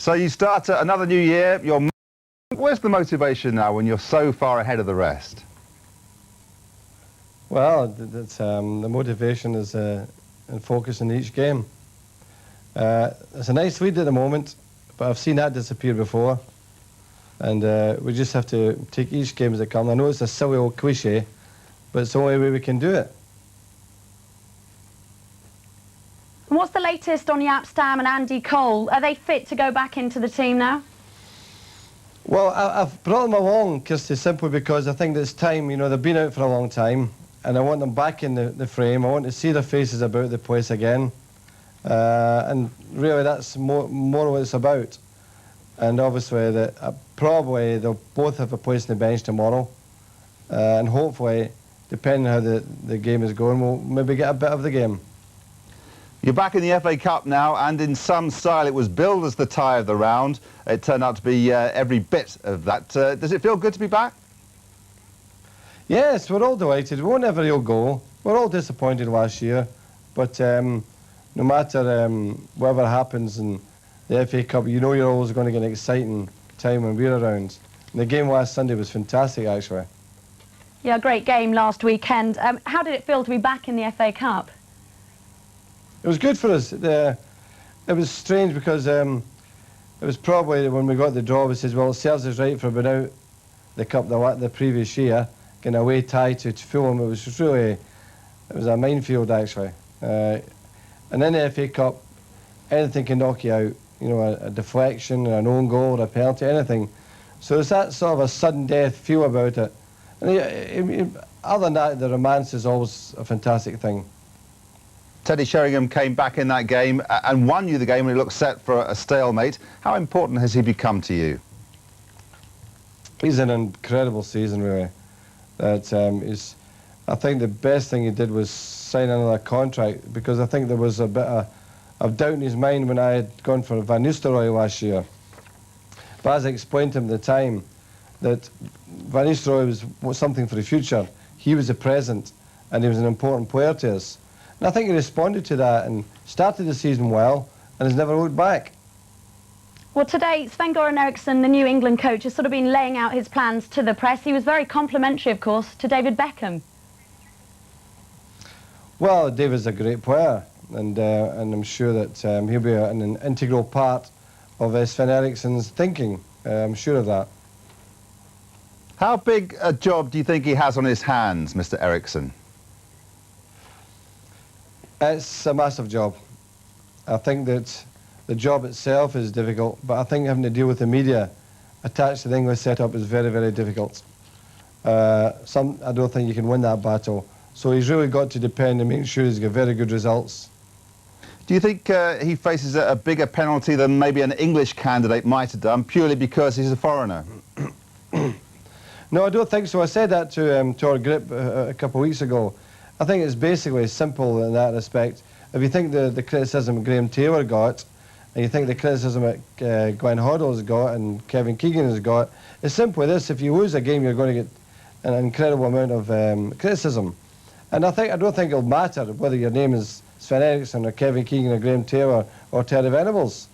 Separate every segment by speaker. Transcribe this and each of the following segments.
Speaker 1: So you start another new year. Where's the motivation now when you're so far ahead of the rest?
Speaker 2: Well, the motivation is in focusing each game. It's a nice lead at the moment, but I've seen that disappear before. And we just have to take each game as it comes. I know it's a silly old cliche, but it's the only way we can do it.
Speaker 3: And what's the latest on Jaap Stam and Andy Cole? Are they fit to go back into the team now?
Speaker 2: Well, I've brought them along, Kirsty, simply because I think it's time. You know, they've been out for a long time, and I want them back in the frame. I want to see their faces about the place again. And really, that's more what it's about. And obviously, probably they'll both have a place on the bench tomorrow. And hopefully, depending on how the game is going, we'll maybe get a bit of the game.
Speaker 1: You're back in the FA Cup now, and in some style it was billed as the tie of the round. It turned out to be every bit of that. Does it feel good to be back?
Speaker 2: Yes, we're all delighted. We won't have a real goal. We're all disappointed last year. But no matter whatever happens in the FA Cup, you know you're always going to get an exciting time when we're around. And the game last Sunday was fantastic, actually.
Speaker 3: Yeah, great game last weekend. How did it feel to be back in the FA Cup?
Speaker 2: It was good for us. It was strange because it was probably when we got the draw, we said, well, it serves us right for being out the Cup the previous year, getting away tie to Fulham. It was really, it was a minefield, actually. And in the FA Cup, anything can knock you out. You know, a deflection, an own goal, a penalty, anything. So it's that sort of a sudden death feel about it. And other than that, the romance is always a fantastic thing.
Speaker 1: Teddy Sheringham came back in that game and won you the game when he looked set for a stalemate. How important has he become to you?
Speaker 2: He's an incredible season, really. I think the best thing he did was sign another contract, because I think there was a bit of doubt in his mind when I had gone for Van Nistelrooy last year. But as I explained to him at the time, that Van Nistelrooy was something for the future. He was the present, and he was an important player to us. And I think he responded to that and started the season well and has never looked back.
Speaker 3: Well, today, Sven-Göran Eriksson, the new England coach, has sort of been laying out his plans to the press. He was very complimentary, of course, to David Beckham.
Speaker 2: Well, David's a great player, and I'm sure that he'll be an integral part of Sven Eriksson's thinking. I'm sure of that.
Speaker 1: How big a job do you think he has on his hands, Mr. Eriksson?
Speaker 2: It's a massive job. I think that the job itself is difficult, but I think having to deal with the media attached to the English setup is very, very difficult. I don't think you can win that battle. So he's really got to depend and make sure he's got very good results.
Speaker 1: Do you think he faces a bigger penalty than maybe an English candidate might have done, purely because he's a foreigner?
Speaker 2: No, I don't think so. I said that to our group a couple of weeks ago. I think it's basically simple in that respect. If you think the criticism Graham Taylor got, and you think the criticism that Glenn Hoddle's got and Kevin Keegan has got, it's simply this: if you lose a game, you're going to get an incredible amount of criticism. And I don't think it'll matter whether your name is Sven Eriksson or Kevin Keegan or Graham Taylor or Terry Venables.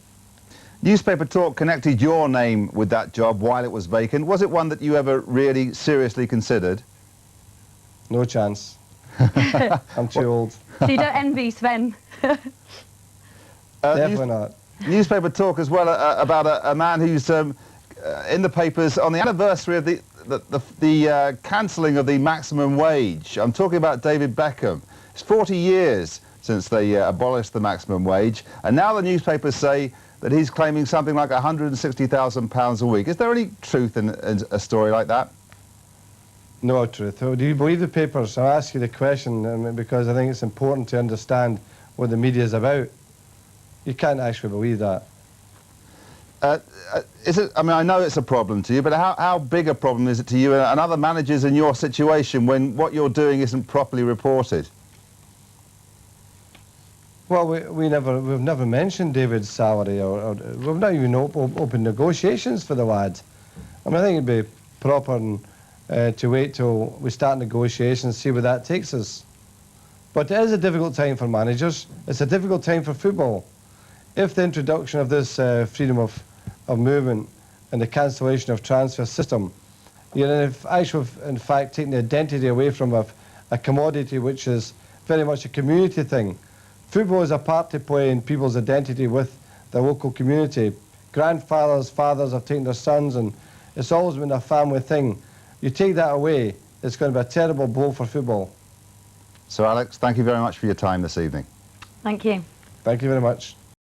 Speaker 1: Newspaper talk connected your name with that job while it was vacant. Was it one that you ever really seriously considered?
Speaker 2: No chance. I'm too old.
Speaker 3: So you don't envy Sven?
Speaker 2: Definitely not.
Speaker 1: Newspaper talk as well about a man who's in the papers on the anniversary of the cancelling of the maximum wage. I'm talking about David Beckham. It's 40 years since they abolished the maximum wage, and now the newspapers say that he's claiming something like £160,000 a week. Is there any truth in a story like that?
Speaker 2: No truth. Do you believe the papers? I'll ask you the question because I think it's important to understand what the media is about. You can't actually believe that.
Speaker 1: I mean, I know it's a problem to you, but how big a problem is it to you and other managers in your situation when what you're doing isn't properly reported?
Speaker 2: Well, we've never mentioned David's salary, or we've not even opened negotiations for the lad. I mean, I think it'd be proper to wait till we start negotiations, see where that takes us. But it is a difficult time for managers. It's a difficult time for football. If the introduction of this freedom of of movement and the cancellation of transfer system. You're in fact taking the identity away from a commodity which is very much a community thing. Football is a part to play in people's identity with the local community. Grandfathers, fathers have taken their sons, and it's always been a family thing. You take that away, it's going to be a terrible blow for football.
Speaker 1: So Alex, thank you very much for your time this evening.
Speaker 3: Thank you.
Speaker 2: Thank you very much.